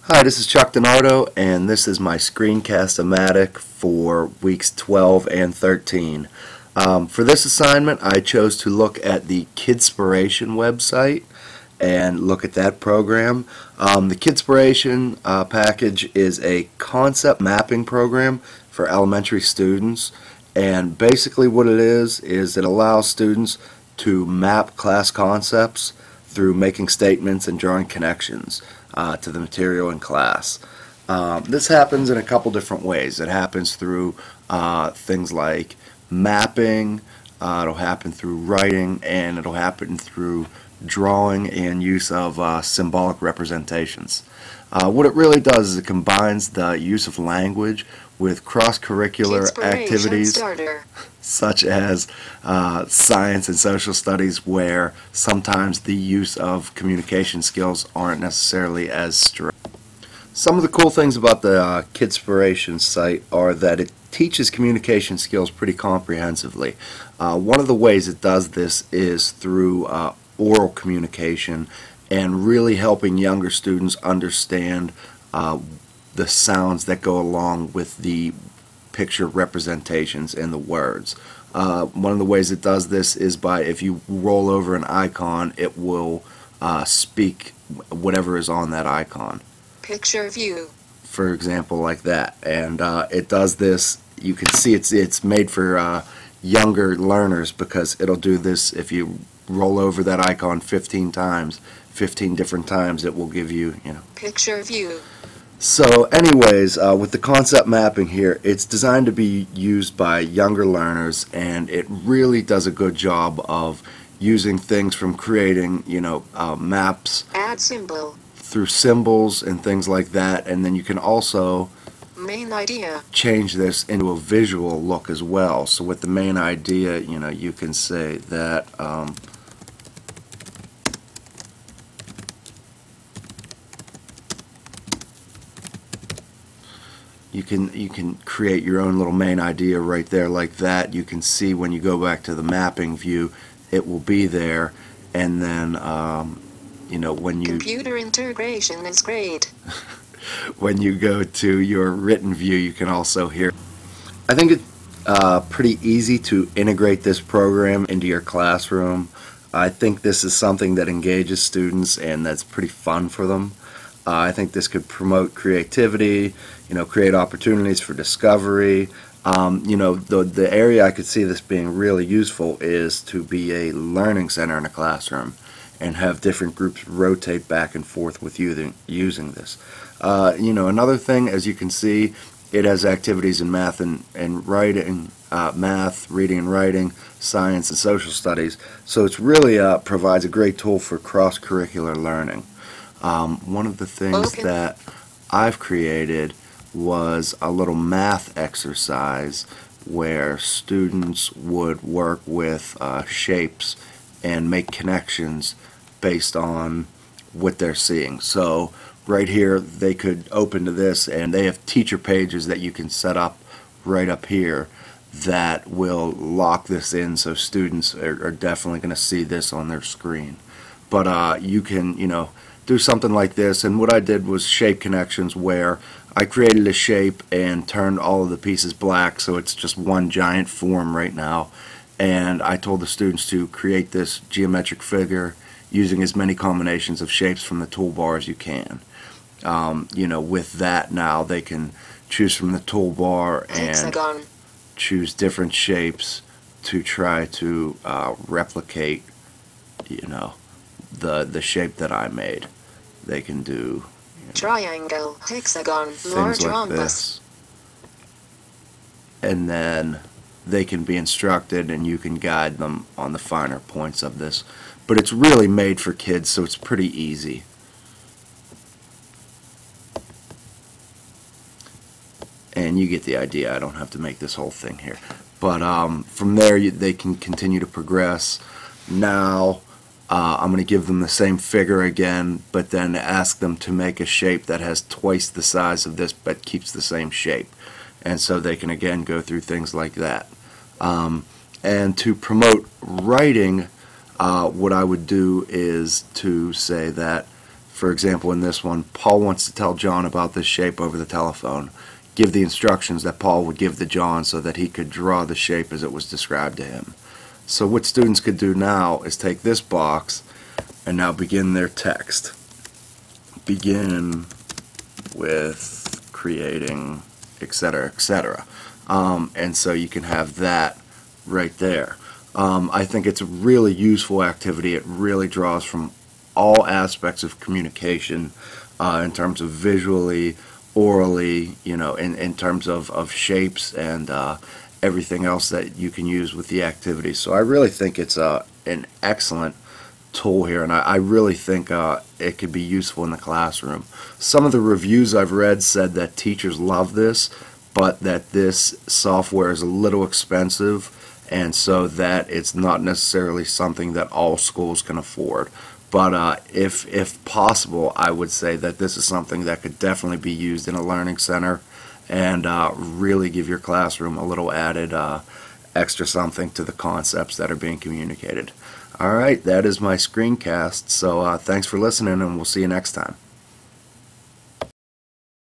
Hi, this is Chuck DiNardo, and this is my Screencast-o-matic for weeks 12 and 13. For this assignment, I chose to look at the Kidspiration website and look at that program. The Kidspiration package is a concept mapping program for elementary students, and basically what it is it allows students to map class concepts through making statements and drawing connections to the material in class. This happens in a couple different ways. It happens through things like mapping, it'll happen through writing, and it'll happen through drawing and use of symbolic representations. What it really does is it combines the use of language with cross-curricular activities such as science and social studies, where sometimes the use of communication skills aren't necessarily as strict. Some of the cool things about the Kidspiration site are that it teaches communication skills pretty comprehensively. One of the ways it does this is through oral communication and really helping younger students understand the sounds that go along with the picture representations in the words. One of the ways it does this is by, if you roll over an icon, it will speak whatever is on that icon. Picture view. For example, like that. And it does this, you can see it's made for younger learners, because it'll do this if you roll over that icon 15 times, 15 different times, it will give you, Picture view. So anyways, with the concept mapping here, it's designed to be used by younger learners, and it really does a good job of using things from creating, maps. Add symbol. Through symbols and things like that, and then you can also main idea. Change this into a visual look as well. So with the main idea, you can say that you can create your own little main idea right there like that. You can see when you go back to the mapping view, it will be there, and then when you computer integration is great. When you go to your written view, you can also hear. I think it's pretty easy to integrate this program into your classroom. I think this is something that engages students and that's pretty fun for them. I think this could promote creativity, create opportunities for discovery. The area I could see this being really useful is to be a learning center in a classroom and have different groups rotate back and forth with you using this. Another thing, as you can see, it has activities in math and writing, math, reading and writing, science and social studies. So it's really provides a great tool for cross-curricular learning. One of the things that I've created was a little math exercise where students would work with shapes and make connections based on what they're seeing. So right here, they could open to this, and they have teacher pages that you can set up right up here that will lock this in, so students are definitely going to see this on their screen. But you can, do something like this, and what I did was shape connections, where I created a shape and turned all of the pieces black, so it's just one giant form right now. And I told the students to create this geometric figure using as many combinations of shapes from the toolbar as you can. With that, now they can choose from the toolbar and choose different shapes to try to replicate, the shape that I made. They can do triangle, hexagon, things like this, and then they can be instructed, and you can guide them on the finer points of this. But it's really made for kids, so it's pretty easy. And you get the idea. I don't have to make this whole thing here. But from there, they can continue to progress. Now, I'm going to give them the same figure again, but then ask them to make a shape that has twice the size of this, but keeps the same shape. And so they can again go through things like that. And to promote writing, what I would do is to say that For example, in this one, Paul wants to tell John about this shape over the telephone. Give the instructions that Paul would give to John so that he could draw the shape as it was described to him. So what students could do now is take this box and now begin their text. Begin with creating, etc., etc. And so you can have that right there. I think it's a really useful activity. It really draws from all aspects of communication in terms of visually, orally, in terms of shapes and everything else that you can use with the activity. So I really think it's an excellent tool here, and I really think it could be useful in the classroom. Some of the reviews I've read said that teachers love this, but that this software is a little expensive, and so that it's not necessarily something that all schools can afford. But if possible, I would say that this is something that could definitely be used in a learning center and really give your classroom a little added extra something to the concepts that are being communicated. Alright, that is my screencast, so thanks for listening, and we'll see you next time.